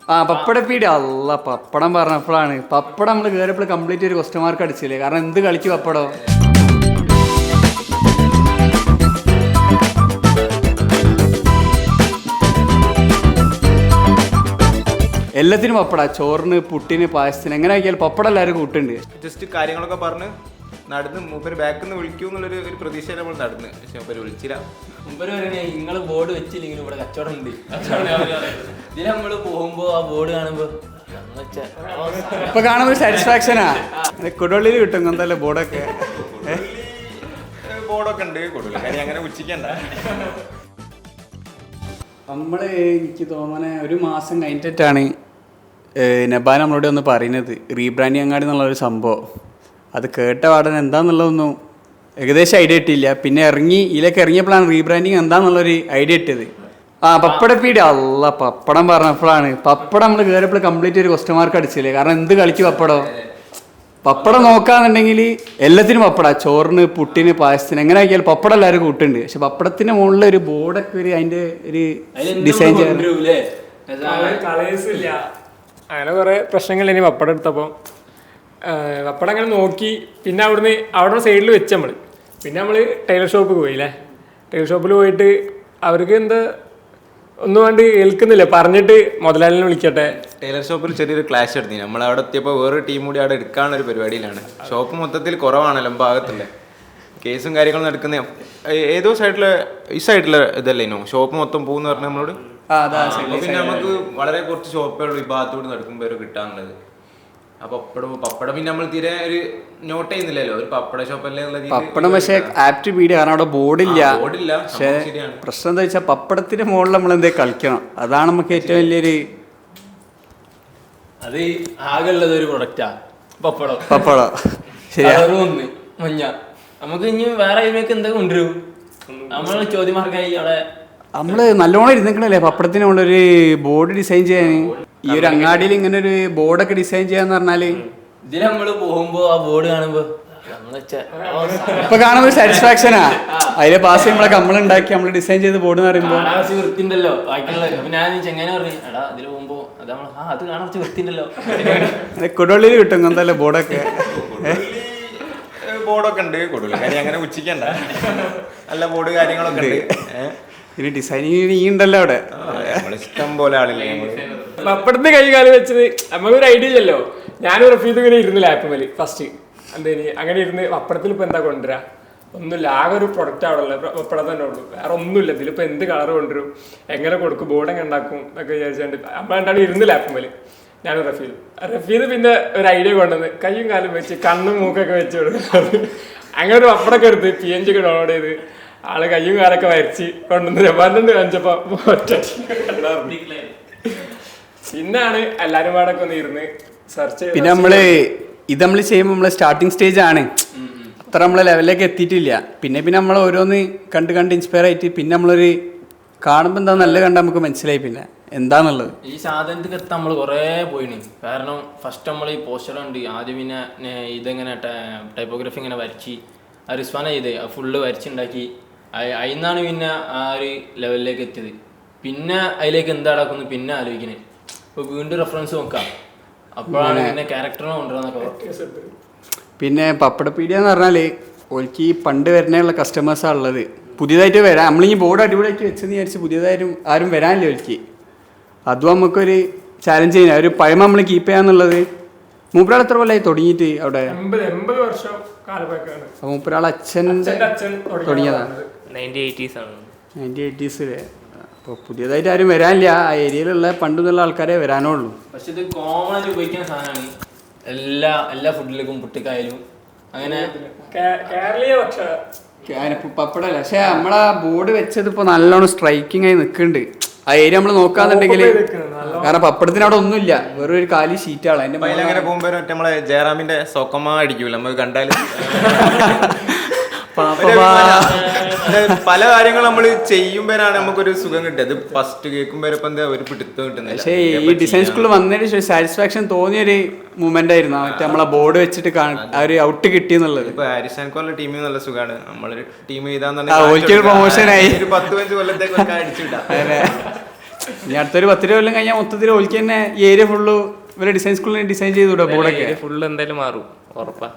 പപ്പടപ്പീടി അല്ല പപ്പടം പറഞ്ഞപ്പോഴാണ് പപ്പടം നമ്മൾ കയറിയപ്പോൾ കംപ്ലീറ്റ് ഒരു ക്വസ്റ്റ്യൻ മാർക്ക് അടിച്ചില്ലേ. കാരണം എന്ത് കളിക്ക് പപ്പടം എല്ലാത്തിനും പപ്പട, ചോറിന് പുട്ടിന് പായസത്തിന് എങ്ങനെ ആക്കിയാലും പപ്പടം എല്ലാവരും കൂട്ടുണ്ട്. ജസ്റ്റ് കാര്യങ്ങളൊക്കെ പറഞ്ഞ് നടന്ന് മൂപ്പര് ബാക്കിൽ നിന്ന് വിളിക്കൂ എന്നുള്ളൊരു പ്രതീക്ഷ നമ്മൾ നടന്ന്. പക്ഷെ മൂപ്പര് വിളിച്ചില്ല. മുമ്പ് പറയണേ നിങ്ങൾ ബോർഡ് വെച്ചില്ലെങ്കിൽ ഇവിടെ കച്ചവടം ഉണ്ട്. ഇതിൽ നമ്മള് പോകുമ്പോ ആ ബോർഡ് കാണുമ്പോ ഇപ്പൊ കാണുമ്പോ സാറ്റിസ്ഫാക്ഷനാ. കൊടുവള്ളിയിൽ കിട്ടും എന്തല്ലേ ബോർഡൊക്കെ ബോർഡൊക്കെ ഉണ്ട് കൊടുവള്ളി. കാര്യം അങ്ങനെ ഉച്ചയ്ക്കണ്ട. നമ്മള് എനിക്ക് തോന്നണേ ഒരു മാസം കഴിഞ്ഞിട്ടാണ് നബാൻ നമ്മളോട് ഒന്ന് പറയുന്നത് റീബ്രാൻഡിങ് അങ്ങാടി എന്നുള്ളൊരു സംഭവം. അത് കേട്ട പാടൻ എന്താന്നുള്ളതൊന്നും ഏകദേശം ഐഡിയ കിട്ടിയില്ല. പിന്നെ ഇതിലേക്ക് ഇറങ്ങിയപ്പോഴാണ് റീബ്രാൻഡിങ് എന്താന്നുള്ളൊരു ഐഡിയ കിട്ടിയത്. പപ്പടപ്പീടി അല്ല പപ്പടം പറഞ്ഞപ്പോഴാണ് പപ്പടം നമ്മൾ കയറിയപ്പോൾ കംപ്ലീറ്റ് ഒരു ക്വസ്റ്റ്യൻ മാർക്ക് അടിച്ചില്ലേ. കാരണം എന്ത് കളിക്ക് പപ്പടം നോക്കാന്നുണ്ടെങ്കിൽ എല്ലാത്തിനും പപ്പട, ചോറിന് പുട്ടിന് പായസത്തിന് എങ്ങനെ ആക്കിയാലും പപ്പടം എല്ലാവരും കൂട്ടുണ്ട്. പക്ഷെ പപ്പടത്തിന്റെ മുകളിൽ ഒരു ബോർഡൊക്കെ ഒരു അതിന്റെ ഒരു ഡിസൈൻ ചെയ്യാൻ കളേഴ്സ് ഇല്ല. അങ്ങനെ കുറെ പ്രശ്നങ്ങൾ ഇനി പപ്പടം എടുത്തപ്പോൾ പപ്പടം അങ്ങനെ നോക്കി. പിന്നെ അവിടെ സൈഡിൽ വെച്ച് പിന്നെ നമ്മൾ ടൈലർ ഷോപ്പിൽ പോയില്ലേ. ടൈലർ ഷോപ്പിൽ പോയിട്ട് അവർക്ക് എന്താ ഒന്നും വേണ്ടി ഏൽക്കുന്നില്ല പറഞ്ഞിട്ട് മുതലാളിനെ വിളിക്കട്ടെ. ടൈലർ ഷോപ്പിൽ ചെറിയൊരു ക്ലാഷ് എടുത്തി. നമ്മൾ അവിടെ എത്തിയപ്പോൾ വേറൊരു ടീം കൂടി അവിടെ എടുക്കാനുള്ള ഒരു പരിപാടിയിലാണ്. ഷോപ്പ് മൊത്തത്തിൽ കുറവാണല്ലോ ഭാഗത്തുള്ള കേസും കാര്യങ്ങളും നടക്കുന്ന ഏതോ ഈ സൈഡിലെ ഇതല്ലേനോ ഷോപ്പ് മൊത്തം പോകുന്ന പറഞ്ഞാൽ നമ്മളോട്. പിന്നെ നമുക്ക് വളരെ കുറച്ച് ഷോപ്പുകൾ ഈ ഭാഗത്തോട് നടക്കുമ്പോൾ ഒരു കിട്ടാനുള്ളത്. അപ്പൊ പപ്പടം പിന്നെ നമ്മൾ തീരെ ഒരു നോട്ട് ചെയ്യുന്നില്ലല്ലോ ഒരു പപ്പട ഷോപ്പല്ലേ പപ്പടം. പക്ഷേ ആപ്റ്റ് പീടിയ കാരണം അവിടെ ബോർഡില്ല. പക്ഷേ പ്രശ്നം എന്താ വെച്ചാൽ പപ്പടത്തിന്റെ മുകളിൽ നമ്മൾ എന്തേ കളിക്കണം. അതാണ് നമുക്ക് ഏറ്റവും വലിയൊരു അത് ആകെ ഉള്ളത് ഒരു പ്രൊഡക്റ്റാ പപ്പടം. ശരിയാ. ഒന്ന് മഞ്ഞ നമുക്ക് ഇനി വേറെ ഇതിലേക്ക് എന്താ കൊണ്ടുവരും. നമ്മള് ചോദ്യമാർക്കായി അവിടെ നമ്മള് നല്ലോണം ഇരുന്നിക്കണല്ലേ പപ്പടത്തിന് മുകളിലൊരു ബോർഡ് ഡിസൈൻ ചെയ്യാൻ. ഈ ഒരു അങ്ങാടിയിൽ ഇങ്ങനെ ഒരു ബോർഡൊക്കെ ഡിസൈൻ ചെയ്യാന്ന് പറഞ്ഞാല് ഇതിൽ നമ്മള് പോകുമ്പോ ആ ബോർഡ് കാണുമ്പോ ഇപ്പൊ കാണുമ്പോ സാറ്റിസ്ഫാക്ഷനാ. അതിലെ പാസ് ചെയ്യുമ്പോഴൊക്കെ നമ്മളുണ്ടാക്കി നമ്മൾ ഡിസൈൻ ചെയ്ത് ബോർഡ് എന്ന് പറയുമ്പോ വൃത്തിണ്ടല്ലോ ബാക്കിയുള്ള. ഞാൻ ചെങ്ങനെ പറഞ്ഞു എടാ ഇതിൽ പോകുമ്പോ അത് കാണാൻ കുറച്ച് വൃത്തിണ്ടല്ലോ. കൊടുവള്ളിയിൽ കിട്ടും എന്തല്ലേ ബോർഡൊക്കെ ഉണ്ട് കൊടുവള്ളി. കാര്യം അങ്ങനെ ഉച്ചയ്ക്കണ്ട. നല്ല ബോർഡ് കാര്യങ്ങളൊക്കെ ഉണ്ട്. ഇനി ഡിസൈനിങ് ഉണ്ടല്ലോ അവിടെ ഇഷ്ടം പോലെ ആളില്ലേ. പപ്പടത്തിന് കൈ കാലം വെച്ചത് നമുക്കൊരു ഐഡിയ ഇല്ലല്ലോ. ഞാനും റഫീദ് ഇങ്ങനെ ഇരുന്ന് ലാപ്പുമേല് ഫസ്റ്റ് എന്തേനി അങ്ങനെ ഇരുന്ന് പപ്പടത്തിൽ ഇപ്പൊ എന്താ കൊണ്ടുവരാ ഒന്നുമില്ല. ആകെ ഒരു പ്രൊഡക്റ്റ് അവിടെ ഉള്ളത് പപ്പടം തന്നെ ഉള്ളൂ. വേറെ ഒന്നുമില്ല. ഇതിലിപ്പോ എന്ത് കളർ കൊണ്ടുവരും എങ്ങനെ കൊടുക്കും ബോർഡ് എങ്ങനെ ഉണ്ടാക്കും എന്നൊക്കെ വിചാരിച്ചാണ്ട് നമ്മളെന്താണ് ഇരുന്ന് ലാപ്പുമേല് ഞാനും റഫീദ് പിന്നെ ഒരു ഐഡിയ കൊണ്ടുവന്ന് കയ്യും കാലും വെച്ച് കണ്ണും മൂക്കൊക്കെ വെച്ച് കൊടുക്കുന്നത്. അങ്ങനെ ഒരു പപ്പടമൊക്കെ എടുത്ത് PNG ഒക്കെ ഡൗൺലോഡ് ചെയ്ത് ആള് കയ്യും കാലൊക്കെ വരച്ച് കൊണ്ടുവന്ന് രണ്ടാണ്ട് കാണിച്ചപ്പോ പിന്നാണ് എല്ലാരും പാടൊക്കെ ഒന്ന് ഇരുന്ന് സെർച്ച്. പിന്നെ ഇത് നമ്മൾ ചെയ്യുമ്പോൾ നമ്മള് സ്റ്റാർട്ടിങ് സ്റ്റേജ് ആണ്. അത്ര നമ്മളെ ലെവലിലേക്ക് എത്തിയിട്ടില്ല. പിന്നെ നമ്മൾ ഓരോന്ന് കണ്ട് ഇൻസ്പയർ ആയിട്ട് പിന്നെ നമ്മളൊരു കാണുമ്പോൾ എന്താ നല്ല കണ്ട നമുക്ക് മനസ്സിലായി പിന്നെ എന്താന്നുള്ളത്. ഈ സാധനത്തിൽ എത്താൻ നമ്മൾ കുറേ പോയിന്. കാരണം ഫസ്റ്റ് നമ്മൾ ഈ പോസ്റ്റർ ഉണ്ട് ആദ്യം. പിന്നെ ഇതെങ്ങനെ ടൈപ്പോഗ്രഫി ഇങ്ങനെ വരച്ച് റിസ്വാന ചെയ്ത് ഫുള്ള് വരച്ചുണ്ടാക്കി. അതിന്നാണ് പിന്നെ ആ ഒരു ലെവലിലേക്ക് എത്തിയത്. പിന്നെ അതിലേക്ക് എന്താ നടക്കുന്നു പിന്നെ ആലോചിക്കുന്നത്. ഇപ്പോൾ വീണ്ടും റെഫറൻസ് നോക്കാം. അപ്പോഴാണ് പിന്നെ ക്യാരക്ടറിനെ കൊണ്ടുവരാന്നൊക്കെ. പിന്നെ പപ്പടപ്പീഡിയ എന്ന് പറഞ്ഞാല് ഓൽക്ക് പണ്ട് വരുന്നുള്ള കസ്റ്റമേഴ്സാണ് ഉള്ളത്. പുതിയതായിട്ട് വരാം. നമ്മളിനി ബോർഡ് അടിപൊളിയായിട്ട് വെച്ചെന്ന് വിചാരിച്ച് പുതിയതായിട്ടും ആരും വരാനില്ല ഓൽക്ക്. അതും നമുക്കൊരു ചാലഞ്ച് ചെയ്യാം. ഒരു പഴമ നമ്മൾ കീപ്പ് ചെയ്യാന്നുള്ളത്. മൂപ്പരാൾ എത്ര കൊല്ലമായി തുടങ്ങിയിട്ട് അവിടെ? 80 വർഷം കാലപ്പഴക്കമാണ്. മൂപ്പരാൾ അച്ഛൻ്റെ തുടങ്ങിയതാണ് 1980s. അപ്പോൾ പുതിയതായിട്ട് ആരും വരാനില്ല. ആ ഏരിയയിലുള്ള പണ്ടുള്ള ആൾക്കാരെ വരാനുള്ളൂ. പക്ഷെ ഇത് കോമൺ ആയിട്ട് ഉപയോഗിക്കുന്ന സാധനമാണ്. എല്ലാ ഫുഡിലേക്കും പുട്ടിക്കായാലും അങ്ങനെ കേരളീയ പക്ഷേ പപ്പടല്ല. പക്ഷെ നമ്മളാ ബോർഡ് വെച്ചത് ഇപ്പൊ നല്ലോണം സ്ട്രൈക്കിംഗ് ആയി നിൽക്കുന്നുണ്ട്. ആ ഏരിയ നമ്മൾ നോക്കാന്നുണ്ടെങ്കിൽ. കാരണം പപ്പടത്തിന് അവിടെ ഒന്നുമില്ല, വെറും ഒരു കാലി ഷീറ്റാണ്. അതിന്റെ അങ്ങനെ പോകുമ്പോ നമ്മളെ ജയറാമിന്റെ സൊക്കമ്മ അടിക്കൂല നമുക്ക് കണ്ടാല്. പല കാര്യങ്ങൾ നമ്മൾ ചെയ്യുമ്പോഴാണ് നമുക്കൊരു സുഖം കിട്ടിയത്. ഫസ്റ്റ് കേൾക്കുമ്പോ എന്താ ഒരു പിടുത്തം കിട്ടുന്നത്. പക്ഷേ ഈ ഡിസൈൻ സ്കൂളിൽ വന്നതിന് സാറ്റിസ്ഫാക്ഷൻ തോന്നിയൊരു മൂമെന്റ് ആയിരുന്നു മറ്റേ നമ്മളെ ബോർഡ് വെച്ചിട്ട് ആ ഒരു ഔട്ട് കിട്ടിയെന്നുള്ളത്. ഇപ്പൊ ഹാരിസാൻകോറിലെ ടീമിൽ നല്ല സുഖമാണ്. നമ്മളൊരു ടീം ചെയ്താൽ പ്രൊമോഷൻ ആയി. ഒരു 10-15 കൊല്ലത്തേക്ക് അടിച്ചിട്ടാ. ഇനി അടുത്തൊരു 10 കൊല്ലം കഴിഞ്ഞാൽ മൊത്തത്തിൽ ഓൽക്ക് തന്നെ ഈ ഏരിയ ഫുള്ള് ഇവരെ ഡിസൈൻ സ്കൂളിൽ ഡിസൈൻ ചെയ്ത് വിടുക ബോർഡൊക്കെ. ഫുള്ള് എന്തായാലും മാറും ഉറപ്പാ.